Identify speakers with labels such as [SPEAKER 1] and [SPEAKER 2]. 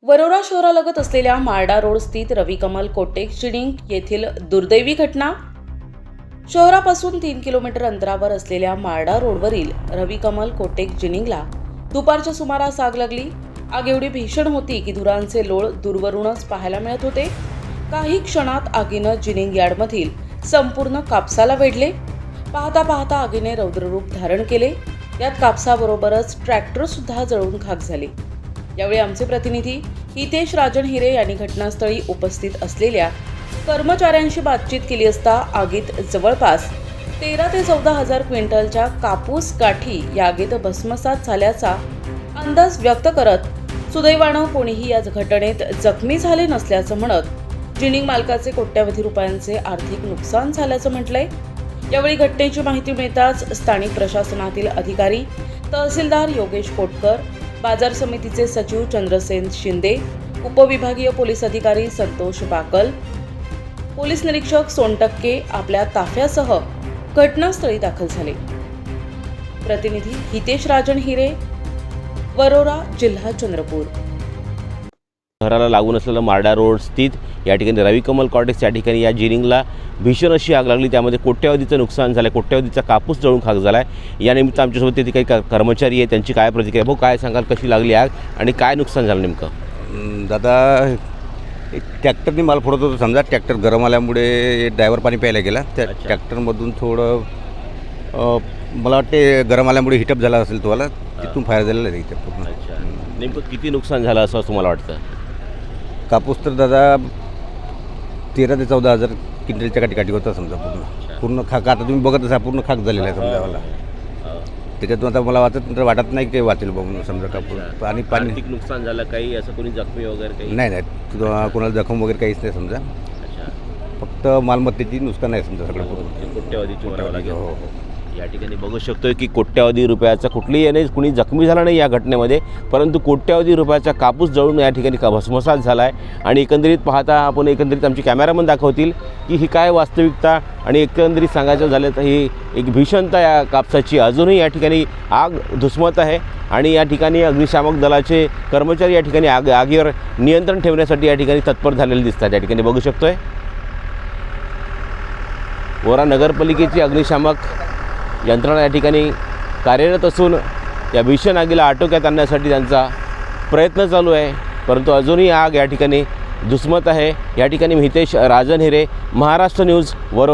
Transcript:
[SPEAKER 1] वरोरा शहरालगत असलेल्या मारडा रोड स्थित रविकमल cortex ginning येथील दुर्दैवी घटना। शहरापासून 3 किलोमीटर अंतरावर असलेल्या मारडा रोडवरील रविकमल कोटेक्स जिनिंगला दुपारच्या सुमारास आग लागली। आग एवढी भीषण होती की धुरांचे लोळ दूरवरूनच पाहायला मिळत होते। काही क्षणात आगीनं जिनिंग यार्डमधील संपूर्ण कापसाला वेढले। पाहता पाहता आगीने रौद्ररूप धारण केले। यात कापसाबरोबरच ट्रॅक्टर सुद्धा जळून खाक झाले। यावेळी आमचे प्रतिनिधी हितेश राजन हिरे यांनी घटनास्थळी उपस्थित असलेल्या कर्मचाऱ्यांशी बातचीत केली असता आगीत जवळपास 13 ते 14 हजार क्विंटलच्या कापूस गाठी या आगीत भस्मसात झाल्याचा अंदाज व्यक्त करत सुदैवानं कोणीही या घटनेत जखमी झाले नसल्याचं म्हणत जिनिंग मालकाचे कोट्यवधी रुपयांचे आर्थिक नुकसान झाल्याचं म्हटलंय। यावेळी घटनेची माहिती मिळताच स्थानिक प्रशासनातील अधिकारी तहसीलदार योगेश कोटकर, बाजार समितीचे सचिव चंद्रसेन शिंदे, उपविभागीय पोलीस अधिकारी संतोष बाकल, पोलीस निरीक्षक सोनटक्के आपल्या ताफ्यासह घटनास्थळी दाखल झाले। प्रतिनिधी हितेश राजन हिरे, वरोरा, जिल्हा चंद्रपूर।
[SPEAKER 2] शहराला लागून असलेलं मारडा रोड स्थित या ठिकाणी रविकमल कॉटेक्स या ठिकाणी या जिनिंगला भीषण अशी आग लागली। त्यामध्ये कोट्यवधीचं नुकसान झालं, कोट्यवधीचा कापूस जळून खाक झाला आहे। यानिमित्त आमच्यासोबत तिथे काही कर्मचारी आहे, त्यांची काय प्रतिक्रिया, भाऊ काय सांगाल, कशी लागली आग आणि काय नुकसान झालं नेमकं?
[SPEAKER 3] दादा, ट्रॅक्टरनी माल फोडत होतो समजा, ट्रॅक्टर गरम आल्यामुळे ड्रायव्हर पाणी प्यायला गेला। त्या ट्रॅक्टरमधून थोडं मला वाटते गरम आल्यामुळे हिटअप झाला असेल, तुम्हाला तिथून फायर झालेला आहे इथे पूर्ण।
[SPEAKER 2] नेमकं किती नुकसान झालं असं तुम्हाला वाटतं?
[SPEAKER 3] कापूस तर दादा 13 ते 14 हजार क्विंटलच्या काठी होता समजा, पूर्ण खाक। आता तुम्ही बघत असा पूर्ण खाक झालेला आहे समजा मला। त्याच्यातून आता मला वाटत नाही की वाचेल बघून समजा कापूस। आणि पाणी
[SPEAKER 2] नुकसान झालं, काही असं कोणी जखमी वगैरे काही?
[SPEAKER 3] नाही, कोणाला जखम वगैरे काहीच नाही समजा, फक्त मालमत्तेची नुकसान आहे समजा सगळं पूर्ण।
[SPEAKER 2] कोट्यवधीची म्हणावं लागेल। हो, या ठिकाणी बघू शकतोय की कोट्यवधी रुपयाचा कुठलीही नाही, कुणी जखमी झाला नाही या घटनेमध्ये, परंतु कोट्यवधी रुपयाचा कापूस जळून या ठिकाणी भस्मसात झाला आहे। आणि एकंदरीत पाहता आपण आमचे कॅमेरामन दाखवतील की ही काय वास्तविकता आणि एकंदरीत सांगायचं झालं तर ही एक भीषणता या कापसाची अजूनही या ठिकाणी आग धुसमत आहे। आणि या ठिकाणी अग्निशामक दलाचे कर्मचारी या ठिकाणी आगीवर नियंत्रण ठेवण्यासाठी या ठिकाणी तत्पर झालेले दिसतात। या ठिकाणी बघू शकतोय वरोरा नगरपालिकेची अग्निशामक यंत्रणा या ठिकाणी कार्यरत असून या भीषण आगीला आटोक्यात आणण्यासाठी त्यांचा प्रयत्न चालू आहे, परंतु अजूनही आग या ठिकाणी धुसमत आहे। या ठिकाणी हितेश राजन हिरे, महाराष्ट्र न्यूज, वरोरा।